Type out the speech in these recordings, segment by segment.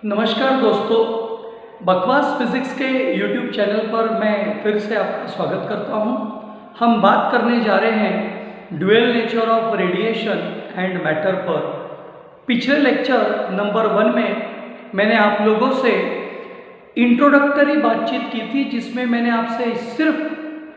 नमस्कार दोस्तों, बकवास फिजिक्स के YouTube चैनल पर मैं फिर से आपका स्वागत करता हूं। हम बात करने जा रहे हैं dual nature of radiation and matter पर। पिछले लेक्चर नंबर 1 में मैंने आप लोगों से इंट्रोडक्टरी बातचीत की थी, जिसमें मैंने आपसे सिर्फ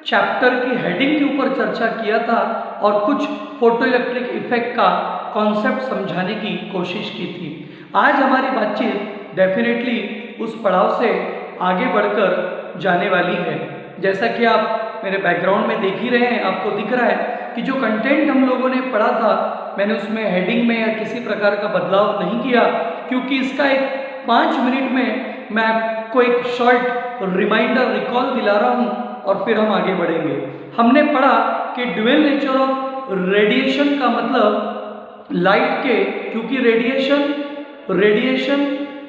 चैप्टर की हेडिंग के ऊपर चर्चा किया था और कुछ फोटो इलेक्ट्रिक इफेक्ट का कॉन्सेप्ट समझाने की कोशिश की थी। आज हमारी बातचीत डेफिनेटली उस पड़ाव से आगे बढ़कर जाने वाली है। जैसा कि आप मेरे बैकग्राउंड में देख ही रहे हैं, आपको दिख रहा है कि जो कंटेंट हम लोगों ने पढ़ा था, मैंने उसमें हेडिंग में या किसी प्रकार का बदलाव नहीं किया, क्योंकि इसका एक 5 मिनट में मैं आपको एक शॉर्ट रिमाइंडर रिकॉल दिला रहा हूँ और फिर हम आगे बढ़ेंगे। हमने पढ़ा कि ड्यूअल नेचर ऑफ रेडिएशन का मतलब लाइट के, क्योंकि रेडिएशन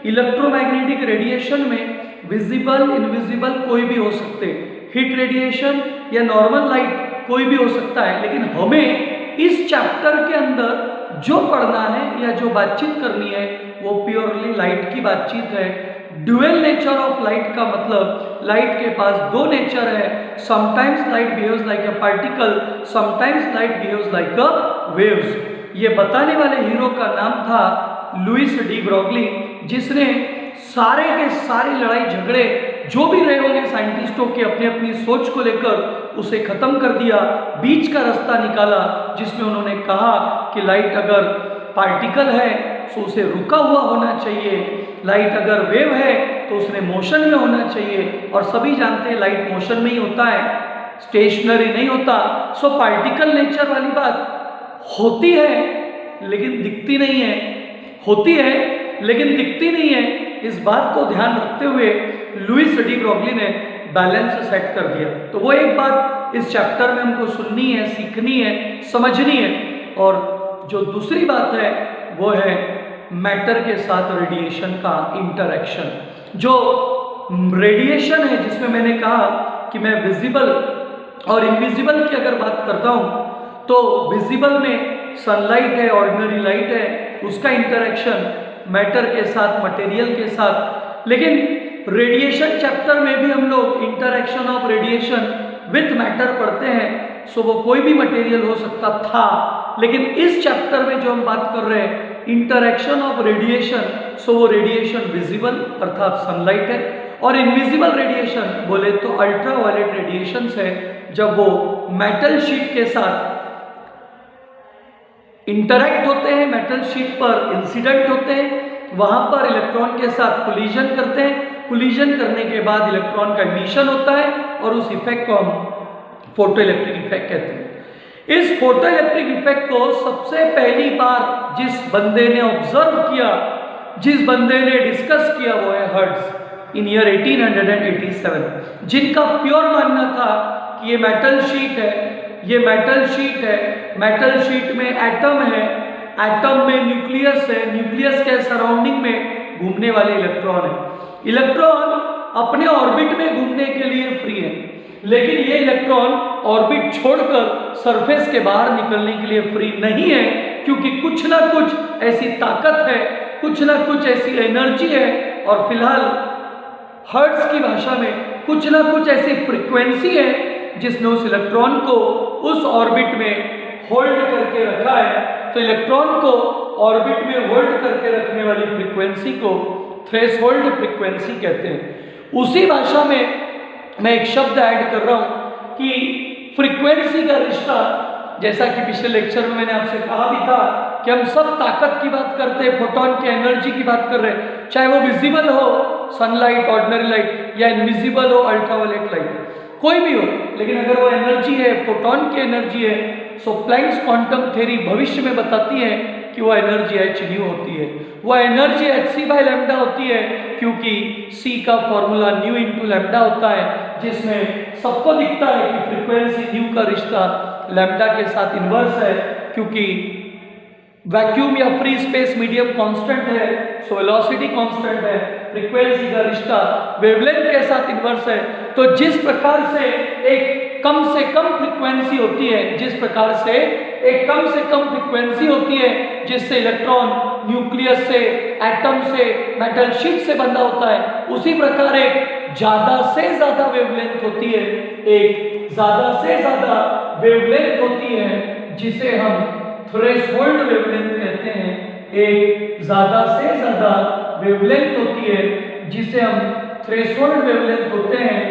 इलेक्ट्रोमैग्नेटिक रेडिएशन में विजिबल इनविजिबल कोई भी हो सकते, हिट रेडिएशन या नॉर्मल लाइट कोई भी हो सकता है, लेकिन हमें इस चैप्टर के अंदर जो पढ़ना है या जो बातचीत करनी है वो प्योरली लाइट की बातचीत है। ड्यूअल नेचर ऑफ लाइट का मतलब लाइट के पास दो नेचर है। Sometimes light behaves like a particle, sometimes light behaves like a waves. ये बताने वाले हीरो का नाम था लुइस डी ब्रोगली, जिसने सारे के सारे लड़ाई झगड़े जो भी रहे होंगे साइंटिस्टों के अपनी अपनी सोच को लेकर, उसे खत्म कर दिया, बीच का रास्ता निकाला, जिसमें उन्होंने कहा कि लाइट अगर पार्टिकल है तो उसे रुका हुआ होना चाहिए, लाइट अगर वेव है तो उसने मोशन में होना चाहिए, और सभी जानते हैं लाइट मोशन में ही होता है, स्टेशनरी नहीं होता। सो पार्टिकल नेचर वाली बात होती है लेकिन दिखती नहीं है, होती है लेकिन दिखती नहीं है। इस बात को ध्यान रखते हुए लुइस डी ब्रोगली ने बैलेंस सेट कर दिया। तो वो एक बात इस चैप्टर में हमको सुननी है, सीखनी है, समझनी है। और जो दूसरी बात है वो है मैटर के साथ रेडिएशन का इंटरेक्शन। जो रेडिएशन है, जिसमें मैंने कहा कि मैं विजिबल और इनविजिबल की अगर बात करता हूँ, तो विजिबल में सनलाइट है, ऑर्डिनरी लाइट है, उसका इंटरेक्शन मैटर के साथ, मटेरियल के साथ। लेकिन रेडिएशन चैप्टर में भी हम लोग interaction of radiation with matter पढ़ते हैं। सो वो कोई भी मटेरियल हो सकता था, लेकिन इस चैप्टर में जो हम बात कर रहे हैं इंटरेक्शन ऑफ रेडिएशन, सो वो रेडिएशन विजिबल अर्थात सनलाइट है, और इनविजिबल रेडिएशन बोले तो अल्ट्रावायलेट रेडिएशन है, जब वो मेटल शीट के साथ इंटरैक्ट होते हैं, मेटल शीट पर इंसिडेंट होते हैं, वहां पर इलेक्ट्रॉन के साथ कोलिजन करते हैं, कोलिजन करने के बाद इलेक्ट्रॉन का इमिशन होता है, और उस इफेक्ट को हम फोटो इलेक्ट्रिक इफेक्ट कहते हैं। इस फोटो इलेक्ट्रिक इफेक्ट को सबसे पहली बार जिस बंदे ने ऑब्जर्व किया, जिस बंदे ने डिस्कस किया, वो है हर्ट्ज इन ईयर 1887, जिनका प्योर मानना था कि ये मेटल शीट है, ये मेटल शीट है, मेटल शीट में एटम है, एटम में न्यूक्लियस है, न्यूक्लियस के सराउंडिंग में घूमने वाले इलेक्ट्रॉन है। इलेक्ट्रॉन अपने ऑर्बिट में घूमने के लिए फ्री है, लेकिन ये इलेक्ट्रॉन ऑर्बिट छोड़कर सरफेस के बाहर निकलने के लिए फ्री नहीं है, क्योंकि कुछ ना कुछ ऐसी ताकत है, कुछ ना कुछ ऐसी एनर्जी है, और फिलहाल हर्ट्ज की भाषा में कुछ ना कुछ ऐसी फ्रीक्वेंसी है जिसने उस इलेक्ट्रॉन को उस ऑर्बिट में होल्ड करके रखा है। तो इलेक्ट्रॉन को ऑर्बिट में होल्ड करके रखने वाली फ्रीक्वेंसी को थ्रेशोल्ड फ्रीक्वेंसी कहते हैं। उसी भाषा में मैं एक शब्द ऐड कर रहा हूं कि फ्रीक्वेंसी का रिश्ता, जैसा कि पिछले लेक्चर में मैंने आपसे कहा भी था कि हम सब ताकत की बात करते हैं, फोटोन की एनर्जी की बात कर रहे हैं, चाहे वो विजिबल हो सनलाइट, ऑर्डिनरी लाइट, या इनविजिबल हो अल्ट्रावायलेट लाइट, कोई भी हो, लेकिन अगर वो एनर्जी है, फोटोन की एनर्जी है, सो प्लैंक्स क्वांटम थ्योरी भविष्य में बताती है कि वो एनर्जी h न्यू होती है, वो एनर्जी hc/लैम्डा होती है, क्योंकि c का फॉर्मूला न्यू इंटू लैम्डा होता है, जिसमें सबको दिखता है कि फ्रीक्वेंसी न्यू का रिश्ता लैम्डा के साथ इन्वर्स है, क्योंकि वैक्यूम या फ्री स्पेस मीडियम कांस्टेंट है, सो वेलोसिटी कांस्टेंट है, फ्रीक्वेंसी का रिश्ता वेवलेंथ के साथ इन्वर्स है। तो जिस प्रकार से एक कम से कम फ्रीक्वेंसी होती है, जिस प्रकार से एक कम से कम फ्रीक्वेंसी होती है जिससे इलेक्ट्रॉन न्यूक्लियस से, एटम से, मेटल शीट से बंधा होता है, उसी प्रकार एक ज्यादा से ज्यादा वेवलेंथ होती है, एक ज्यादा से ज्यादा वेवलेंथ होती है जिसे हम थ्रेशोल्ड वेवलेंथ कहते हैं। एक ज्यादा से ज्यादा वेवलेंथ होती है जिसे हम थ्रेशोल्ड वेवलेंथ होते हैं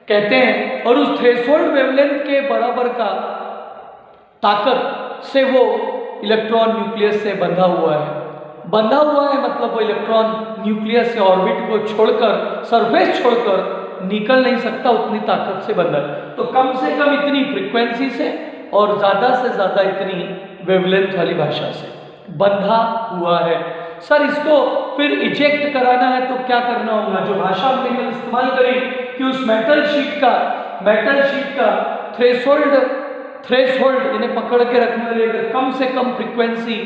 कहते हैं, और उस थ्रेशोल्ड वेवलेंथ के बराबर का ताकत से वो इलेक्ट्रॉन न्यूक्लियस से बंधा हुआ है। बंधा हुआ है मतलब वो इलेक्ट्रॉन न्यूक्लियस से ऑर्बिट को छोड़कर, सरफेस छोड़कर निकल नहीं सकता, उतनी ताकत से बंधा है। तो कम से कम इतनी फ्रीक्वेंसी से और ज्यादा से ज्यादा इतनी वेवलेंथ वाली भाषा से बंधा हुआ है। सर इसको फिर इजेक्ट कराना है तो क्या करना होगा? जो भाषा हमने कल इस्तेमाल करी कि उस मेटल शीट का थ्रेशोल्ड इन्हें पकड़ के रखने वाली अगर कम से कम फ्रीक्वेंसी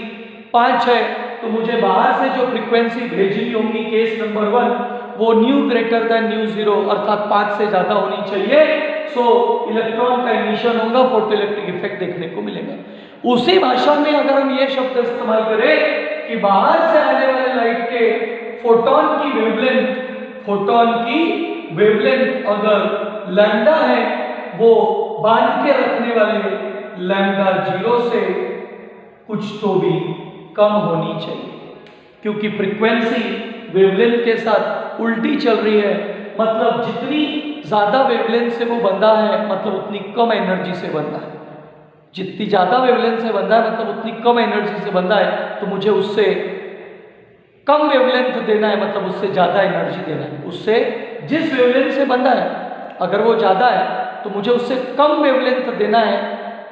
5 है तो मुझे बाहर से जो फ्रीक्वेंसी भेजनी होगी केस नंबर 1 वो न्यू ग्रेटर देन न्यू 0 अर्थात 5 से ज्यादा होनी चाहिए। सो इलेक्ट्रॉन का इमिशन होगा, फोटोइलेक्ट्रिक इफेक्ट देखने को मिलेगा। उसी भाषा में अगर हम ये शब्द इस्तेमाल करें कि बाहर से आने वाले लाइट के फोटोन की वेवलेंथ अगर लैम्डा है वो बांध के रखने वाले लैम्डा 0 से कुछ तो भी कम होनी चाहिए, क्योंकि फ्रीक्वेंसी वेवलेंथ के साथ उल्टी चल रही है। मतलब जितनी ज्यादा वेवलेंथ से वो बंधा है मतलब उतनी कम एनर्जी से बंधा है। जितनी ज्यादा वेवलेंथ से बंधा है मतलब उतनी कम एनर्जी से बंधा है, तो मुझे उससे कम वेवलेंथ देना है मतलब उससे ज्यादा एनर्जी देना है। उससे जिस वेवलेंथ से बंधा है अगर वो ज्यादा है तो मुझे उससे कम वेवलेंथ देना है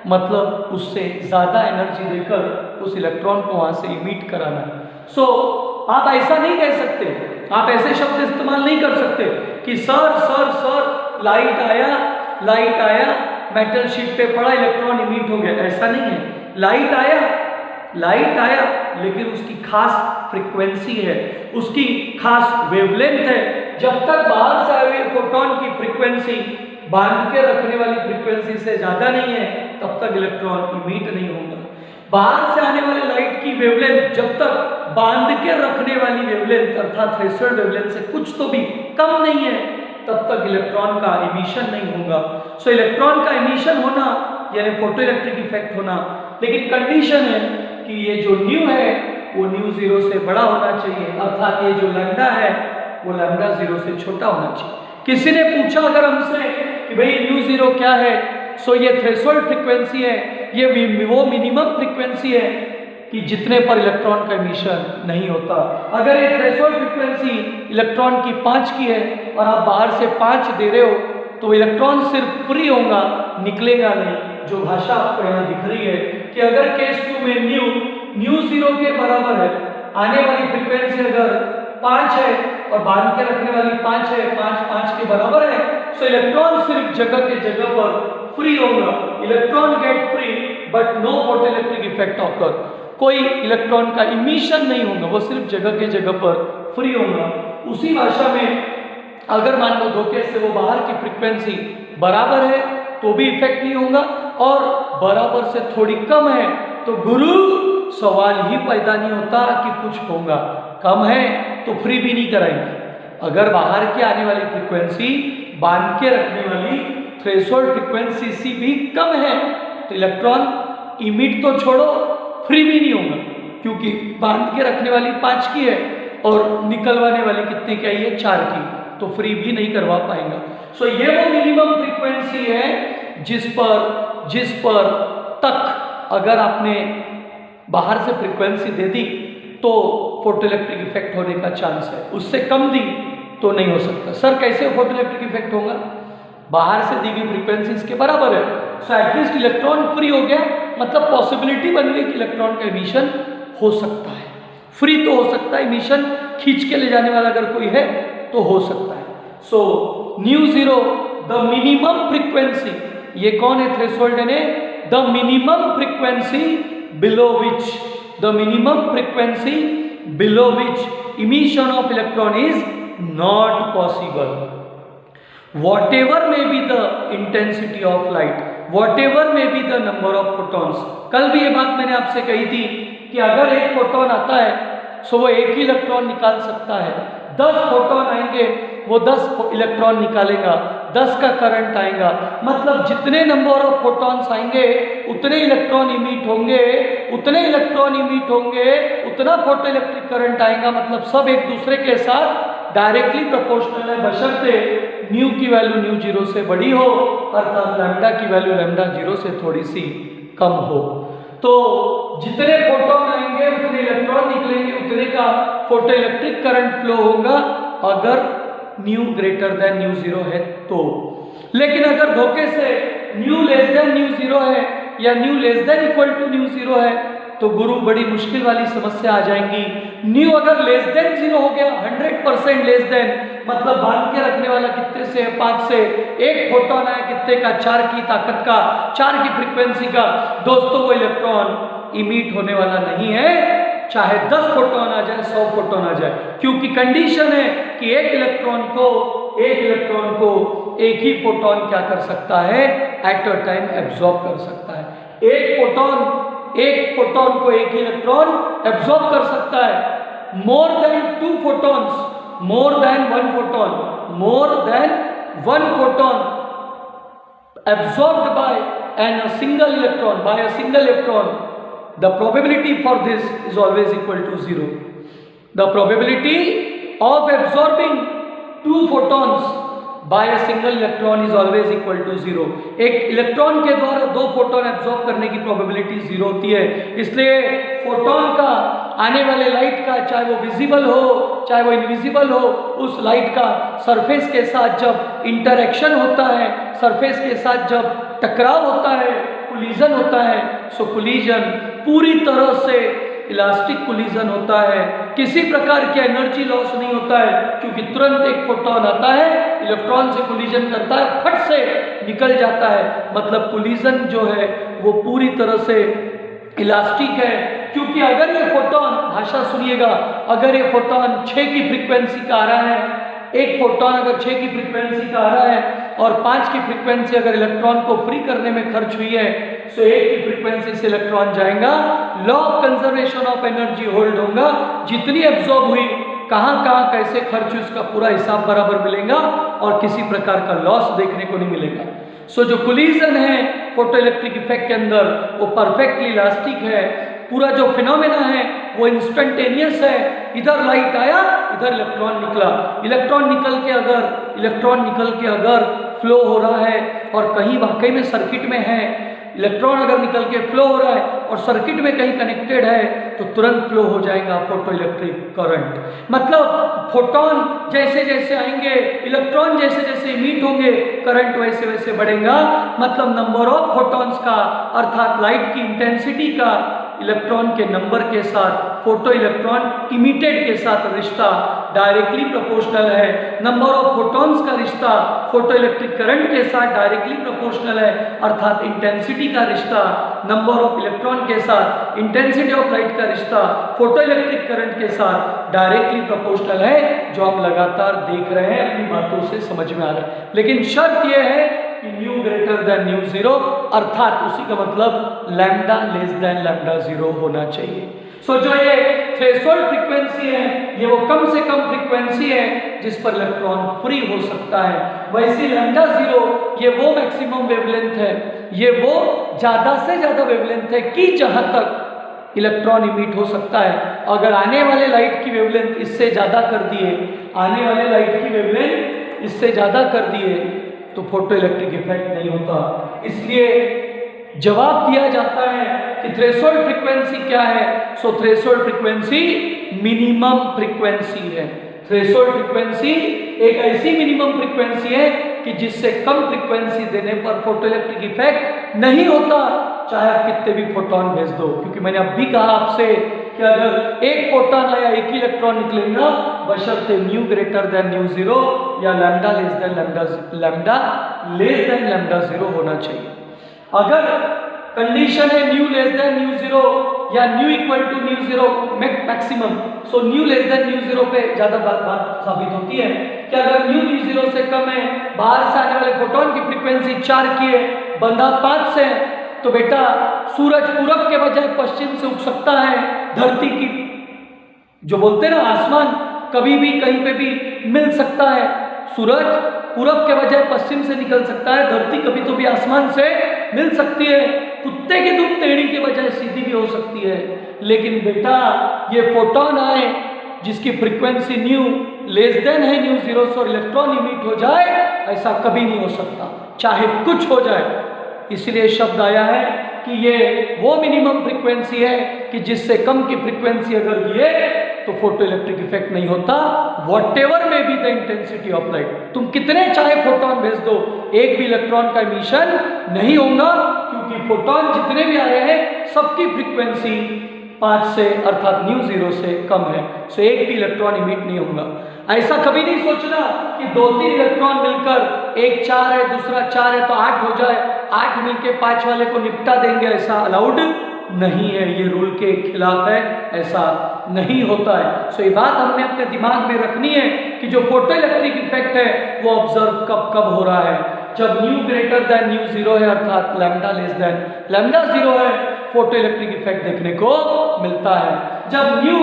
मतलब उससे ज्यादा एनर्जी देकर उस इलेक्ट्रॉन को वहां से इमिट कराना है। सो आप ऐसा नहीं कह सकते, आप ऐसे शब्द इस्तेमाल नहीं कर सकते कि सर लाइट आया मेटल शीट पे पड़ा इलेक्ट्रॉन इमिट हो गया, ऐसा नहीं है। लाइट आया लेकिन उसकी खास फ्रीक्वेंसी है, उसकी खास वेवलेंथ है। जब तक बाहर से आए हुए फोटोन की फ्रीक्वेंसी बांध के रखने वाली फ्रीक्वेंसी से ज्यादा नहीं है तब तक इलेक्ट्रॉन इमिट नहीं होगा। बाहर से आने वाले लाइट की वेवलेंथ जब तक बांध के रखने वाली वेवलेंथ अर्थात थ्रेशोल्ड वेवलेंथ से कुछ तो भी कम नहीं है तब तक इलेक्ट्रॉन का इमिशन नहीं होगा। सो इलेक्ट्रॉन का इमिशन होना यानी फोटोइलेक्ट्रिक इफेक्ट होना, लेकिन कंडीशन है कि ये जो न्यू है वो न्यू 0 से बड़ा होना चाहिए, अर्थात ये जो लैम्डा है वो लैम्डा 0 से छोटा होना चाहिए। किसी ने पूछा अगर हमसे कि भाई न्यू 0 क्या है, सो ये थ्रेशोल्ड फ्रीक्वेंसी है, ये वो मिनिमम फ्रीक्वेंसी है कि जितने पर इलेक्ट्रॉन का इमिशन नहीं होता। अगर ये थ्रेशोल्ड फ्रीक्वेंसी इलेक्ट्रॉन की 5 की है और आप बाहर से 5 दे रहे हो तो इलेक्ट्रॉन सिर्फ फ्री होगा, निकलेगा नहीं। जो भाषा आपको यहाँ दिख रही है कि अगर केस 2 में न्यू 0 के बराबर है, आने वाली फ्रीक्वेंसी अगर 5 है और बांध के रखने वाली 5 है, 5 के बराबर है, सो इलेक्ट्रॉन सिर्फ जगह के जगह पर फ्री होगा। Electron get free but no photoelectric effect occur, कोई इलेक्ट्रॉन का इमिशन नहीं होगा, वो सिर्फ जगह के जगह पर फ्री होगा। उसी भाषा में अगर मान लो 2 केस से वो बाहर की फ्रीक्वेंसी बराबर है तो भी इफेक्ट नहीं होगा और बराबर से थोड़ी कम है तो गुरु सवाल ही पैदा नहीं होता कि कुछ होगा। कम है तो फ्री भी नहीं कराएंगे। अगर बाहर की आने वाली फ्रीक्वेंसी बांध के रखने वाली थ्रेशोल्ड फ्रीक्वेंसी से भी कम है तो इलेक्ट्रॉन इमिट तो छोड़ो फ्री भी नहीं होगा, क्योंकि बांध के रखने वाली 5 की है और निकलवाने वाली कितने की है 4 की, तो फ्री भी नहीं करवा पाएगा। सो ये वो मिनिमम फ्रीक्वेंसी है जिस पर तक अगर आपने बाहर से फ्रीक्वेंसी दे दी तो फोटोइलेक्ट्रिक इफेक्ट होने का चांस है, उससे कम दी तो नहीं हो सकता। सर कैसे फोटोइलेक्ट्रिक इफेक्ट होगा? बाहर से दी गई फ्रीक्वेंसी इसके बराबर है, सो एटलीस्ट इलेक्ट्रॉन फ्री हो गया, मतलब पॉसिबिलिटी बन गई कि इलेक्ट्रॉन का इमिशन हो सकता है। फ्री तो हो सकता है, इमिशन खींच के ले जाने वाला अगर कोई है तो हो सकता है। So new 0 the minimum frequency, ये कौन है थ्रेशोल्ड यानी the minimum frequency below which emission of electron is not possible. whatever may be the intensity of light, whatever may be the number of photons। कल भी ये बात मैंने आपसे कही थी कि अगर एक फोटोन आता है सो वो एक ही इलेक्ट्रॉन निकाल सकता है, 10 फोटोन आएंगे वो 10 इलेक्ट्रॉन निकालेगा, 10 का करंट आएगा। मतलब जितने नंबर ऑफ फोटॉन्स आएंगे उतने इलेक्ट्रॉन इमिट होंगे, उतने इलेक्ट्रॉन इमिट होंगे उतना फोटो इलेक्ट्रिक करंट आएगा। मतलब सब एक दूसरे के साथ डायरेक्टली प्रोपोर्शनल है, बशर्ते न्यू की वैल्यू न्यू जीरो से बड़ी हो अर्थात लैम्डा की वैल्यू लैम्डा जीरो से थोड़ी सी कम हो। तो जितने फोटोन आएंगे उतने इलेक्ट्रॉन निकलेंगे, उतने का फोटो इलेक्ट्रिक करंट फ्लो होगा अगर nu greater than nu zero है तो। लेकिन अगर धोखे से nu less than nu zero है या nu less than equal to nu zero है तो गुरु बड़ी मुश्किल वाली समस्या आ जाएंगी। न्यू अगर लेस देन जीरो हो गया 100% लेस देन, मतलब बांध के रखने वाला कितने से 5 से, एक फोटोन आया कितने का 4 की ताकत का, 4 की फ्रीक्वेंसी का, दोस्तों वो इलेक्ट्रॉन इमिट होने वाला नहीं है चाहे 10 फोटोन आ जाए 100 फोटोन आ जाए, क्योंकि कंडीशन है कि एक इलेक्ट्रॉन को एक ही फोटोन क्या कर सकता है एट अ टाइम एब्जॉर्ब कर सकता है। एक फोटोन को एक ही इलेक्ट्रॉन एब्जॉर्ब कर सकता है। More than 2 photons, more than one photon absorbed by a single electron, the probability for this is always equal to 0. The probability of absorbing 2 photons by a single electron is always equal to 0. एक electron के द्वारा 2 photon absorb करने की probability 0 होती है। इसलिए photon का आने वाले लाइट का, चाहे वो विजिबल हो चाहे वो इनविजिबल हो, उस लाइट का सरफेस के साथ जब इंटरेक्शन होता है, सरफेस के साथ जब टकराव होता है, कोलिजन होता है, सो कोलिजन पूरी तरह से इलास्टिक कोलिजन होता है, किसी प्रकार की एनर्जी लॉस नहीं होता है, क्योंकि तुरंत एक फोटोन आता है, इलेक्ट्रॉन से कोलिजन करता है, फट से निकल जाता है। मतलब कोलिजन जो है वो पूरी तरह से इलास्टिक है, क्योंकि अगर ये फोटोन, भाषा सुनिएगा, अगर ये फोटोन 6 की फ्रीक्वेंसी का आ रहा है, एक फोटोन अगर 6 की फ्रीक्वेंसी का आ रहा है और 5 की फ्रीक्वेंसी अगर इलेक्ट्रॉन को फ्री करने में खर्च हुई है, सो 1 की फ्रीक्वेंसी से इलेक्ट्रॉन जाएगा, law of conservation of energy hold होगा, जितनी एब्जॉर्ब हुई, कहाँ कैसे खर्च हुई, उसका पूरा हिसाब बराबर मिलेगा और किसी प्रकार का लॉस देखने को नहीं मिलेगा। सो जो कोलिजन है फोटो इलेक्ट्रिक इफेक्ट के अंदर वो परफेक्टली इलास्टिक है। पूरा जो फिनोमेना है वो इंस्टेंटेनियस है, इधर लाइट आया इधर इलेक्ट्रॉन निकला, इलेक्ट्रॉन निकल के अगर फ्लो हो रहा है और कहीं वाकई में सर्किट में है, इलेक्ट्रॉन अगर निकल के फ्लो हो रहा है और सर्किट में कहीं कनेक्टेड है तो तुरंत फ्लो हो जाएगा फोटो इलेक्ट्रिक करंट। मतलब फोटोन जैसे जैसे आएंगे, इलेक्ट्रॉन जैसे जैसे इमिट होंगे, करंट वैसे वैसे बढ़ेगा। मतलब नंबर ऑफ फोटॉन्स का अर्थात लाइट की इंटेंसिटी का इलेक्ट्रॉन के नंबर के साथ फोटो इलेक्ट्रॉन इमिटेड के साथ रिश्ता डायरेक्टली प्रोपोर्शनल है। नंबर ऑफ फोटॉन्स का रिश्ता फोटो इलेक्ट्रिक करंट के साथ डायरेक्टली प्रोपोर्शनल है, अर्थात इंटेंसिटी का रिश्ता नंबर ऑफ इलेक्ट्रॉन के साथ, इंटेंसिटी ऑफ लाइट का रिश्ता फोटो इलेक्ट्रिक करंट के साथ डायरेक्टली प्रोपोर्शनल है, जो हम लगातार देख रहे हैं, अपनी बातों से समझ में आ रहा है। लेकिन शर्त यह है कि new greater than nu zero, अर्थात उसी का मतलब lambda less than lambda zero होना चाहिए। सो जो ये थ्रेशोल्ड फ्रीक्वेंसी है ये वो कम से कम फ्रीक्वेंसी है जिस पर इलेक्ट्रॉन फ्री हो सकता है। वैसे लैम्डा जीरो ये वो मैक्सिमम वेवलेंथ है, ये वो ज्यादा से ज्यादा वेवलेंथ है कि जहां तक इलेक्ट्रॉन इमिट हो सकता है। अगर आने वाले लाइट की वेवलेंथ इससे ज्यादा कर दिए, आने वाले लाइट की वेवलेंथ इससे ज्यादा कर दिए तो फोटो इलेक्ट्रिक इफेक्ट नहीं होता। इसलिए जवाब दिया जाता है कि थ्रेशोल्ड फ्रीक्वेंसी क्या है। सो थ्रेशोल्ड फ्रीक्वेंसी मिनिमम फ्रीक्वेंसी है। थ्रेशोल्ड फ्रीक्वेंसी एक ऐसी मिनिमम फ्रीक्वेंसी है कि जिससे कम फ्रीक्वेंसी देने पर फोटो इलेक्ट्रिक इफेक्ट नहीं होता, चाहे आप कितने भी फोटोन भेज दो। क्योंकि मैंने अब भी कहा आपसे कि अगर एक फोटोन आया एक ही इलेक्ट्रॉन निकलेगा, बशर्ते nu greater than nu zero या lambda less than lambda zero होना चाहिए। अगर कंडीशन है nu less than nu zero या nu equal to nu zero maximum, so nu less than nu zero पे ज्यादा बात साबित होती है कि अगर न्यू न्यू जीरो से कम है, बाहर से आने वाले फोटोन की फ्रीक्वेंसी 4 की है, बंधा 5 से है, तो बेटा सूरज पूरब के बजाय पश्चिम से उग सकता है, धरती की जो बोलते हैं ना आसमान कभी भी कहीं पे भी मिल सकता है, सूरज पूरब के बजाय पश्चिम से निकल सकता है, धरती कभी तो भी आसमान से मिल सकती है, कुत्ते की दुम टेढ़ी के बजाय सीधी भी हो सकती है। लेकिन बेटा ये फोटोन आए जिसकी फ्रीक्वेंसी न्यू लेस देन है न्यू जीरो और इलेक्ट्रॉन इमिट हो जाए, ऐसा कभी नहीं हो सकता चाहे कुछ हो जाए। इसलिए शब्द आया है कि ये वो मिनिमम फ्रीक्वेंसी है कि जिससे कम की फ्रीक्वेंसी अगर ये तो फोटो इलेक्ट्रिक इफेक्ट नहीं होता, व्हाटएवर में be the intensity of light. तुम कितने चाहे फोटोन भेज दो, एक भी इलेक्ट्रॉन का इमिशन नहीं होगा, क्योंकि फोटोन जितने भी आ रहे हैं सबकी फ्रीक्वेंसी 5 से अर्थात न्यू जीरो से कम है, सो एक भी इलेक्ट्रॉन इमिट नहीं होगा। ऐसा कभी नहीं सोचना कि 2-3 इलेक्ट्रॉन मिलकर एक 4 है दूसरा 4 है तो 8 हो जाए, 8 मिलके 5 वाले को निपटा देंगे, ऐसा अलाउड नहीं है, ये रूल के खिलाफ है, ऐसा नहीं होता है। सो ये बात हमने अपने दिमाग में रखनी है कि जो फोटो इलेक्ट्रिक इफेक्ट है वो ऑब्जर्व कब कब हो रहा है, जब nu greater than nu zero है अर्थात lambda less than lambda zero है, फोटो इलेक्ट्रिक इफेक्ट देखने को मिलता है। जब new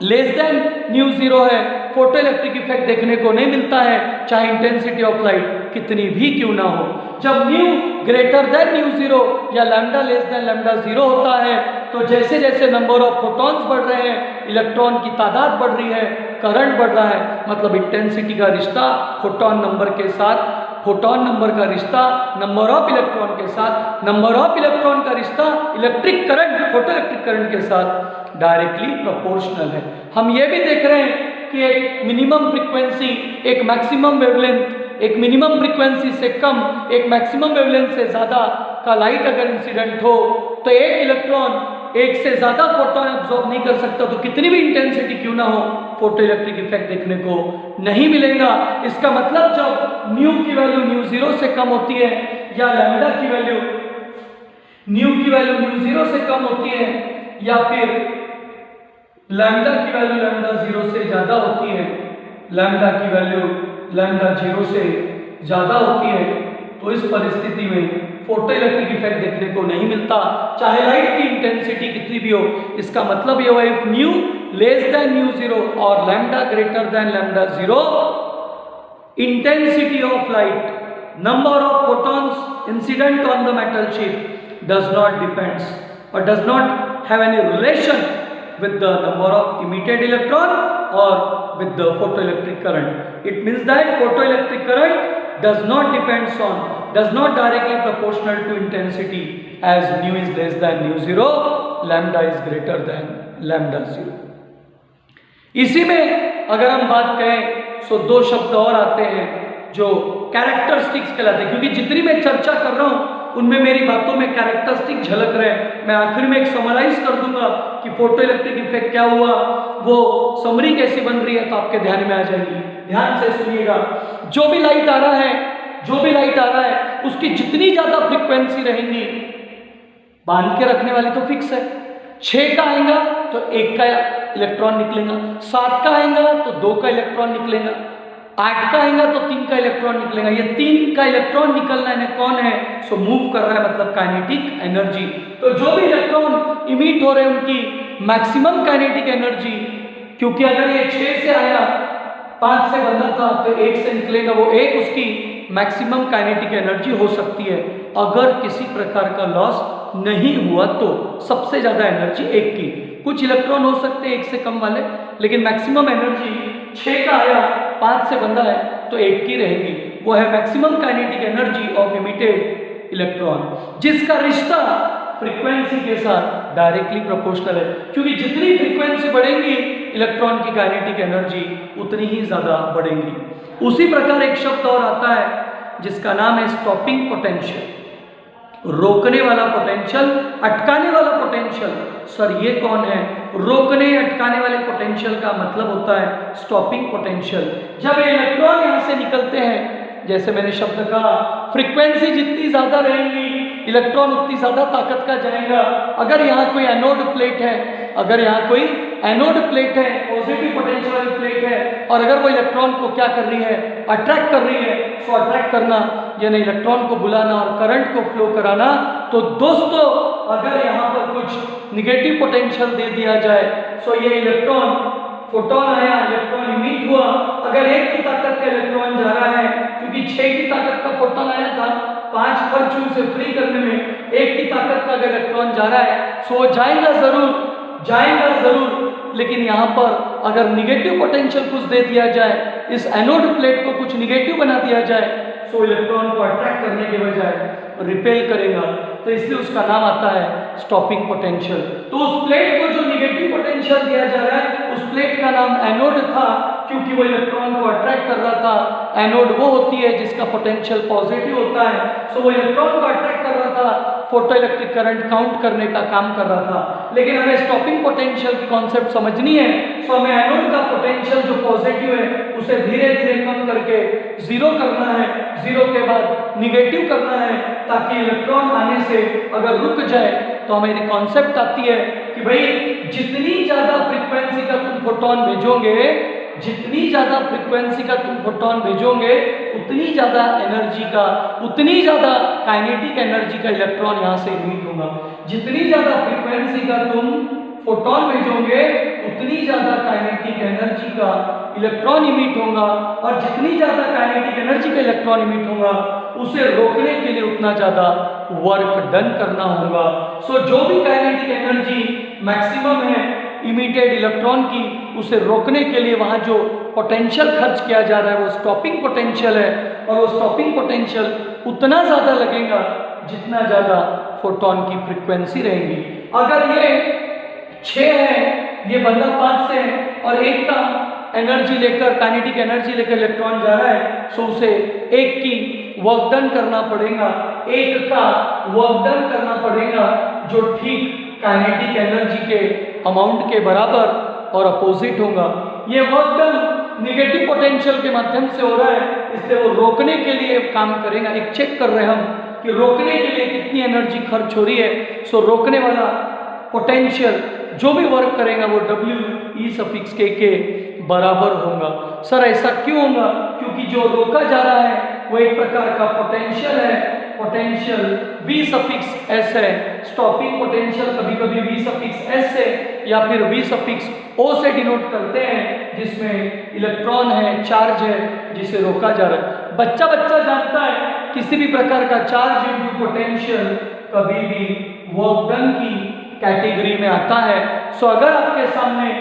less than nu zero है, फोटो इलेक्ट्रिक इफेक्ट देखने को नहीं मिलता है, चाहे इंटेंसिटी ऑफ लाइट कितनी भी क्यों ना हो। जब nu greater than nu zero या lambda less than lambda zero होता है, तो जैसे जैसे नंबर ऑफ फोटॉन्स बढ़ रहे हैं, इलेक्ट्रॉन की तादाद बढ़ रही है, करंट बढ़ रहा है, मतलब इंटेंसिटी का रिश्ता फोटॉन नंबर के साथ, फोटॉन नंबर का रिश्ता नंबर ऑफ इलेक्ट्रॉन के साथ, नंबर ऑफ इलेक्ट्रॉन का रिश्ता electric current photo electric current के साथ डायरेक्टली प्रोपोर्शनल है। हम ये भी देख रहे हैं कि एक मिनिमम फ्रीक्वेंसी एक मैक्सिमम वेवलेंथ, एक मिनिमम फ्रीक्वेंसी से कम एक मैक्सिमम वेवलेंथ से ज़्यादा का लाइट अगर इंसिडेंट हो तो एक इलेक्ट्रॉन एक से ज़्यादा फोटोन एब्जॉर्ब नहीं कर सकता, तो कितनी भी इंटेंसिटी क्यों ना हो फोटो इलेक्ट्रिक इफेक्ट देखने को नहीं मिलेगा। इसका मतलब जब न्यू की वैल्यू न्यू जीरो से कम होती है या लैम्डा की वैल्यू न्यू जीरो से कम होती है या फिर लैम्डा की वैल्यू लैम्डा जीरो से ज़्यादा होती है, लैम्डा की वैल्यू लैम्डा जीरो से ज़्यादा होती है, तो इस परिस्थिति में फोटो इलेक्ट्रिक इफेक्ट देखने को नहीं मिलता, चाहे लाइट की इंटेंसिटी कितनी भी हो। इसका मतलब ये हुआ if nu less than nu zero और lambda greater than lambda zero, intensity of light, number of photons incident on the metal sheet does not depends और does not have any relation with the number of emitted electron or with the photoelectric current. It means that photoelectric current does not directly proportional to intensity, as nu is less than nu zero, lambda is greater than lambda zero. इसी में अगर हम बात करें तो दो शब्द और आते हैं जो कैरेक्टरिस्टिक्स कहलाते हैं, क्योंकि जितनी मैं चर्चा कर रहा हूं उनमें मेरी बातों में कैरेक्टरिस्टिक झलक रहे हैं। मैं आखिर में एक समराइज कर दूंगा कि फोटो इलेक्ट्रिक इफेक्ट क्या हुआ, वो समरी कैसी बन रही है, तो आपके ध्यान में आ जाएगी। ध्यान से सुनिएगा, जो भी लाइट आ रहा है उसकी जितनी ज्यादा फ्रीक्वेंसी रहेंगी, बांध के रखने वाली तो फिक्स है, 6 का आएगा तो 1 का इलेक्ट्रॉन निकलेगा, 7 का आएगा तो 2 का इलेक्ट्रॉन निकलेगा, 8 का आएगा तो 3 का इलेक्ट्रॉन निकलेगा। ये 3 का इलेक्ट्रॉन निकलना है कौन है, सो मूव कर रहा है, मतलब काइनेटिक एनर्जी। तो जो भी इलेक्ट्रॉन इमिट हो रहे हैं उनकी मैक्सिमम काइनेटिक एनर्जी, क्योंकि अगर ये 6 से आया 5 से बंधा था तो 1 से निकलेगा, वो 1 उसकी मैक्सिमम काइनेटिक एनर्जी हो सकती है। अगर किसी प्रकार का लॉस नहीं हुआ तो सबसे ज्यादा एनर्जी 1 की, कुछ इलेक्ट्रॉन हो सकते हैं 1 से कम वाले, लेकिन मैक्सिमम एनर्जी 6 का आया 5 से बंधा है तो 1 की रहेगी, वो है maximum kinetic energy of emitted electron, जिसका रिश्ता फ्रीक्वेंसी के साथ डायरेक्टली प्रोपोर्शनल है, क्योंकि जितनी फ्रीक्वेंसी बढ़ेगी इलेक्ट्रॉन की काइनेटिक एनर्जी उतनी ही ज्यादा बढ़ेगी। उसी प्रकार एक शब्द और आता है जिसका नाम है स्टॉपिंग पोटेंशियल, रोकने वाला पोटेंशियल, अटकाने वाला पोटेंशियल। सर ये कौन है? रोकने अटकाने वाले पोटेंशियल का मतलब होता है स्टॉपिंग पोटेंशियल। जब इलेक्ट्रॉन यहाँ से निकलते हैं, जैसे मैंने शब्द कहा, फ्रीक्वेंसी जितनी ज्यादा रहेगी इलेक्ट्रॉन उतनी ज्यादा ताकत का जाएगा। अगर यहाँ कोई एनोड प्लेट है, पॉजिटिव पोटेंशियल वाली प्लेट है, और अगर वो इलेक्ट्रॉन को क्या कर रही है, अट्रैक्ट कर रही है, सो अट्रैक्ट करना यानी इलेक्ट्रॉन को बुलाना और करंट को फ्लो कराना, तो दोस्तों अगर यहाँ पर कुछ निगेटिव पोटेंशियल दे दिया जाए, सो ये इलेक्ट्रॉन, फोटोन आया, इलेक्ट्रॉन इमिट हुआ, अगर 1 की ताकत का इलेक्ट्रॉन जा रहा है, क्योंकि 6 की ताकत का फोटोन आया था, 5 खर्च उसे फ्री करने में 1 की ताकत का अगर इलेक्ट्रॉन जा रहा है, सो जाएगा जरूर, लेकिन यहाँ पर अगर निगेटिव पोटेंशियल कुछ दे दिया जाए, इस एनोड प्लेट को कुछ निगेटिव बना दिया जाए, सो इलेक्ट्रॉन को अट्रैक्ट करने के बजाय रिपेल करेगा, तो इसलिए उसका नाम आता है स्टॉपिंग पोटेंशियल। तो उस प्लेट को जो निगेटिव पोटेंशियल दिया जा रहा है, उस प्लेट का नाम एनोड था, क्योंकि वो इलेक्ट्रॉन को अट्रैक्ट कर रहा था। एनोड वो होती है जिसका पोटेंशियल पॉजिटिव होता है, सो वो इलेक्ट्रॉन को अट्रैक्ट कर रहा था, फोटो इलेक्ट्रिक करंट काउंट करने का काम कर रहा था। लेकिन हमें स्टॉपिंग पोटेंशियल की कॉन्सेप्ट समझनी है, सो हमें एनोड का पोटेंशियल जो पॉजिटिव है उसे धीरे धीरे कम करके 0 करना है, 0 के बाद निगेटिव करना है, ताकि इलेक्ट्रॉन आने से अगर रुक जाए तो हमें कॉन्सेप्ट आती है कि भाई जितनी ज्यादा फ्रीक्वेंसी का तुम फोटोन भेजोगे, जितनी ज्यादा फ्रीक्वेंसी का तुम फोटोन भेजोगे, उतनी ज्यादा एनर्जी का, उतनी ज्यादा काइनेटिक एनर्जी का इलेक्ट्रॉन यहाँ से इमिट होगा। जितनी ज्यादा फ्रीक्वेंसी का तुम फोटोन भेजोगे, उतनी ज्यादा काइनेटिक एनर्जी का इलेक्ट्रॉन इमिट होगा, और जितनी ज्यादा काइनेटिक एनर्जी का इलेक्ट्रॉन इमिट होगा, उसे रोकने के लिए उतना ज्यादा वर्क डन करना होगा। सो जो भी काइनेटिक एनर्जी मैक्सिमम है इमिटेड इलेक्ट्रॉन की, उसे रोकने के लिए वहां जो पोटेंशियल खर्च किया जा रहा है वो स्टॉपिंग पोटेंशियल है, और वो स्टॉपिंग पोटेंशियल उतना ज्यादा लगेगा जितना ज्यादा फोटोन की फ्रीक्वेंसी रहेगी। अगर ये 6 है, ये बंदा 5 से है, और 1 का एनर्जी लेकर, काइनेटिक एनर्जी लेकर इलेक्ट्रॉन जा रहा है, सो उसे 1 की वर्क डन करना पड़ेगा, 1 का वर्क डन करना पड़ेगा जो ठीक काइनेटिक एनर्जी के अमाउंट के बराबर और अपोजिट होगा। ये वर्क डन निगेटिव पोटेंशियल के माध्यम से हो रहा है, इसलिए वो रोकने के लिए काम करेगा। एक चेक कर रहे हैं हम कि रोकने के लिए कितनी एनर्जी खर्च हो रही है, सो रोकने वाला पोटेंशियल जो भी वर्क करेगा वो WE के बराबर होगा। सर ऐसा क्यों होगा? क्योंकि जो रोका जा रहा है वो एक प्रकार का पोटेंशियल है, पोटेंशियल V(S) है। स्टॉपिंग पोटेंशियल कभी कभी V(S) से या फिर V(O) से डिनोट करते हैं, जिसमें इलेक्ट्रॉन है, चार्ज है, जिसे रोका जा रहा है। बच्चा जानता है किसी भी प्रकार का चार्ज इनटू पोटेंशियल कभी भी वर्क डन की कैटेगरी में आता है। सो अगर आपके सामने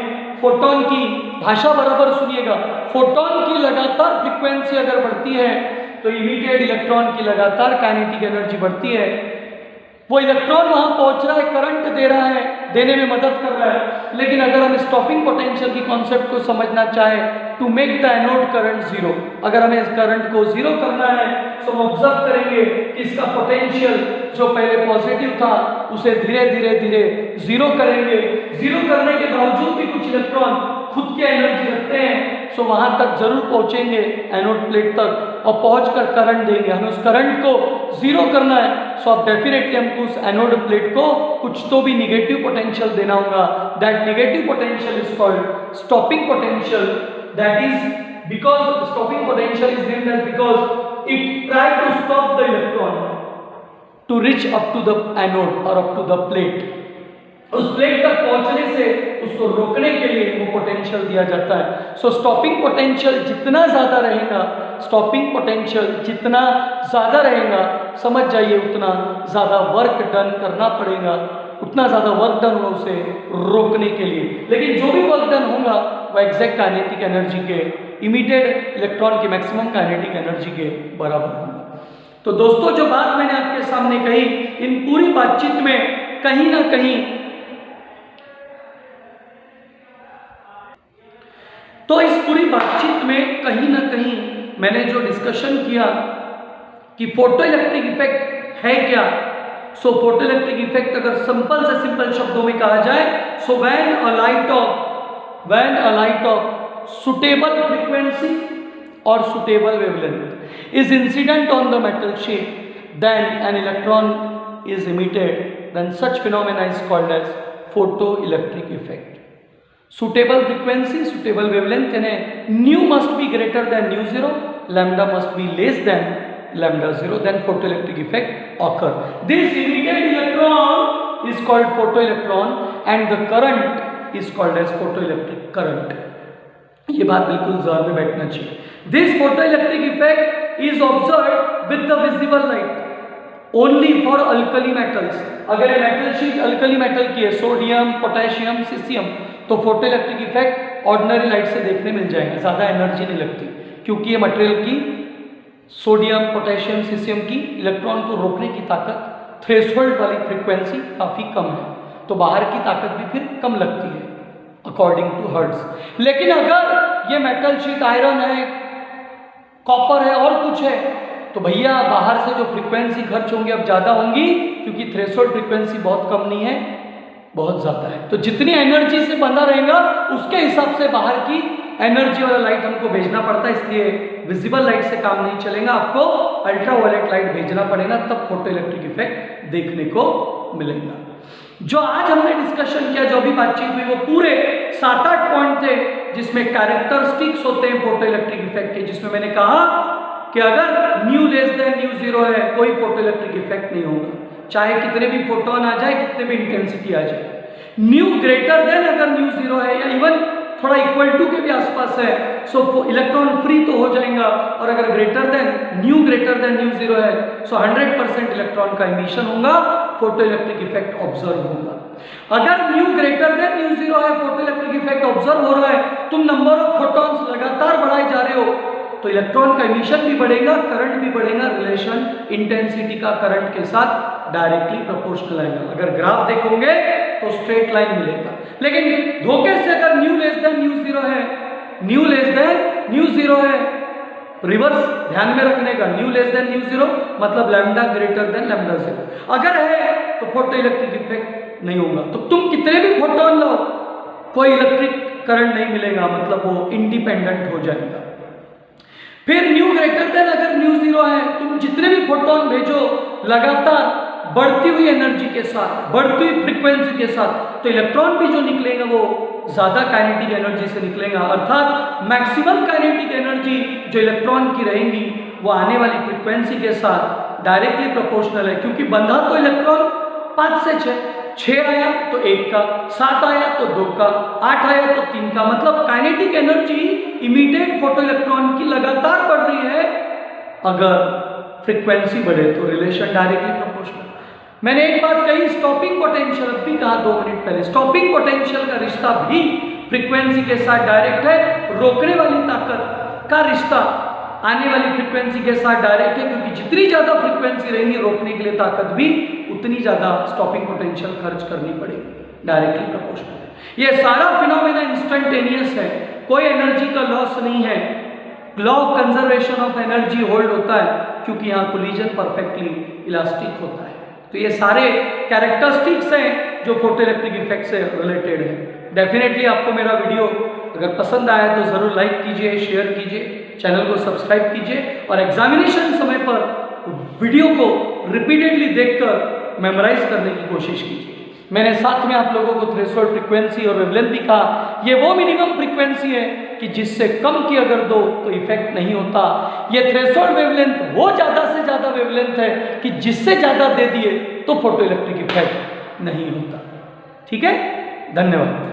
फोटोन की भाषा बराबर सुनिएगा, फोटोन की लगातार फ्रीक्वेंसी अगर बढ़ती है तो इमिटेड इलेक्ट्रॉन की लगातार काइनेटिक एनर्जी बढ़ती है। वो इलेक्ट्रॉन वहां पहुंच रहा है, करंट दे रहा है, देने में मदद कर रहा है। लेकिन अगर हम स्टॉपिंग पोटेंशियल की कॉन्सेप्ट को समझना चाहें, to make the anode current 0, अगर हमें इस करंट को 0 करना है तो हम ऑब्जर्व करेंगे कि इसका पोटेंशियल जो पहले पॉजिटिव था उसे धीरे धीरे 0 करेंगे। 0 करने के बावजूद भी कुछ इलेक्ट्रॉन खुद की एनर्जी रखते हैं, सो वहां तक जरूर पहुंचेंगे एनोड प्लेट तक, और पहुंचकर करंट देंगे। हमें उस करंट को 0 करना है, सो अब डेफिनेटली हमको उस एनोड प्लेट को कुछ तो भी निगेटिव पोटेंशियल देना होगा। That negative potential is called stopping potential. That is because stopping potential is named as because it try to stop the electron to reach up to the anode और up to the plate. उस plate तक पहुंचने से उसको रोकने के लिए वो पोटेंशियल दिया जाता है। सो स्टॉपिंग पोटेंशियल जितना ज्यादा रहेगा, स्टॉपिंग पोटेंशियल जितना ज्यादा रहेगा, समझ जाइए उतना ज्यादा वर्क डन करना पड़ेगा, उतना ज्यादा वर्क डन होगा उसे रोकने के लिए। लेकिन जो भी वर्क डन होगा वो एग्जैक्ट काइनेटिक एनर्जी के, इमिटेड इलेक्ट्रॉन की मैक्सिमम काइनेटिक एनर्जी के बराबर होगा। तो दोस्तों जो बात मैंने आपके सामने कही, इन पूरी बातचीत में कहीं ना कहीं तो इस पूरी बातचीत में कहीं ना कहीं मैंने जो डिस्कशन किया कि फोटो इलेक्ट्रिक इफेक्ट है क्या। सो फोटो इलेक्ट्रिक इफेक्ट अगर सिंपल से सिंपल शब्दों में कहा जाए, so when a light of suitable frequency और suitable wavelength is incident on the metal sheet, then an electron is emitted, then such phenomena is called as photoelectric effect. Suitable frequency, suitable wavelength, and nu must be greater than nu 0, lambda must be less than lambda 0, then photoelectric effect occur. This emitted electron is called photoelectron and the current is called as photoelectric current. ये बात बिल्कुल ज़हन में बैठना चाहिए. This photoelectric effect is observed with the visible light only for alkali metals. अगर ये metal sheet alkali metal की है, सोडियम, पोटेशियम, सीसियम, तो फोटोइलेक्ट्रिक इफेक्ट ऑर्डिनरी लाइट से देखने मिल जाएगा, ज़्यादा एनर्जी नहीं लगती, क्योंकि ये मटेरियल की सोडियम, पोटेशियम, सीसियम की इलेक्ट्रॉन को रोकने की ताकत थ्रेशोल्ड वाली फ्रीक्वेंसी काफ़ी कम है, तो बाहर की ताकत भी फिर कम लगती है अकॉर्डिंग टू हर्ट्ज. लेकिन अगर ये मेटल शीट आयरन है, कॉपर है और कुछ है, तो भैया बाहर से जो फ्रीक्वेंसी खर्च होंगी अब ज़्यादा होंगी, क्योंकि थ्रेशोल्ड फ्रीक्वेंसी बहुत कम नहीं है, बहुत ज़्यादा है. तो जितनी एनर्जी से बंधा रहेगा उसके हिसाब से बाहर की एनर्जी वाला लाइट हमको भेजना पड़ता है. इसलिए विजिबल लाइट से काम नहीं चलेगा, आपको अल्ट्रावायलेट लाइट भेजना पड़ेगा, तब फोटो इलेक्ट्रिक इफेक्ट देखने को मिलेगा. जो आज हमने डिस्कशन किया, जो भी बातचीत हुई, वो पूरे 7-8 पॉइंट थे जिसमें कैरेक्टरिस्टिक्स होते हैं फोटो इलेक्ट्रिक इफेक्ट के, जिसमें मैंने कहा कि अगर nu less than nu zero है, कोई फोटो इलेक्ट्रिक इफेक्ट नहीं होगा, चाहे कितने भी फोटोन आ जाए, कितने भी इंटेंसिटी आ जाए. न्यू ग्रेटर देन अगर न्यू जीरो है या इवन थोड़ा इक्वल टू के भी आसपास है, सो इलेक्ट्रॉन फ्री तो हो जाएगा. और अगर ग्रेटर देन न्यू जीरो है, सो 100% इलेक्ट्रॉन का इमिशन होगा, फोटो इलेक्ट्रिक इफेक्ट ऑब्जर्व होगा. अगर nu greater than nu zero है, फोटो इलेक्ट्रिक इफेक्ट ऑब्जर्व हो रहा है, तुम नंबर ऑफ फोटॉन्स लगातार बढ़ाए जा रहे हो, तो इलेक्ट्रॉन का इमिशन भी बढ़ेगा, करंट भी बढ़ेगा. रिलेशन इंटेंसिटी का करंट के साथ डायरेक्टली प्रोपोर्शनल आएगा. अगर ग्राफ देखोगे तो स्ट्रेट लाइन मिलेगा. लेकिन धोखे से अगर nu less than nu zero है, nu less than nu zero है, रिवर्स ध्यान में रखने का, nu less than nu zero मतलब lambda greater than lambda zero. अगर है तो फोटो इलेक्ट्रिक इफेक्ट नहीं होगा. तो तुम कितने भी फोटोन लो, कोई इलेक्ट्रिक करंट नहीं मिलेगा, मतलब वो इंडिपेंडेंट हो जाएगा. फिर न्यू ग्रेटर देन अगर न्यू जीरो है, तुम जितने भी फोटोन भेजो लगातार बढ़ती हुई एनर्जी के साथ, बढ़ती हुई फ्रीक्वेंसी के साथ, तो इलेक्ट्रॉन भी जो निकलेगा वो ज़्यादा काइनेटिक एनर्जी से निकलेगा. अर्थात मैक्सिमम काइनेटिक एनर्जी जो इलेक्ट्रॉन की रहेंगी वो आने वाली फ्रीक्वेंसी के साथ डायरेक्टली प्रोपोर्शनल है, क्योंकि बंधा तो इलेक्ट्रॉन 5 से 6 आया तो 1 का, 7 आया तो 2 का, 8 आया तो 3 का. मतलब kinetic energy immediate photo electron की लगातार बढ़ रही है. अगर फ्रीक्वेंसी बढ़े तो रिलेशन डायरेक्टली प्रोपोर्शनल. मैंने एक बात कही, स्टॉपिंग पोटेंशियल, अभी कहा 2 मिनट पहले, स्टॉपिंग पोटेंशियल का रिश्ता भी फ्रीक्वेंसी के साथ डायरेक्ट है. रोकने वाली ताकत का रिश्ता आने वाली फ्रीक्वेंसी के साथ डायरेक्ट है, क्योंकि जितनी ज्यादा फ्रीक्वेंसी रहेगी रोकने के लिए ताकत भी उतनी ज्यादा स्टॉपिंग पोटेंशियल खर्च करनी पड़ेगी, डायरेक्टली प्रोपोर्शनल है. ये सारा फिनोमेना इंस्टेंटेनियस है, कोई एनर्जी का लॉस नहीं है. Law of conservation of energy hold होता है, क्योंकि यहाँ कोलिजन परफेक्टली इलास्टिक होता है. तो ये सारे कैरेक्टरिस्टिक्स हैं जो फोटो इलेक्ट्रिक इफेक्ट से रिलेटेड है. डेफिनेटली आपको मेरा वीडियो अगर पसंद आया तो ज़रूर लाइक कीजिए, शेयर कीजिए, चैनल को सब्सक्राइब कीजिए, और एग्जामिनेशन समय पर वीडियो को रिपीटेडली देखकर मेमोराइज करने की कोशिश कीजिए. मैंने साथ में आप लोगों को थ्रेशोल्ड फ्रीक्वेंसी और वेवलेंथ भी कहा. ये वो मिनिमम फ्रीक्वेंसी है कि जिससे कम की अगर दो तो इफेक्ट नहीं होता. ये थ्रेशोल्ड वेवलेंथ वो ज़्यादा से ज़्यादा वेवलेंथ है कि जिससे ज़्यादा दे दिए तो फोटो इलेक्ट्रिक इफेक्ट नहीं होता. ठीक है, धन्यवाद.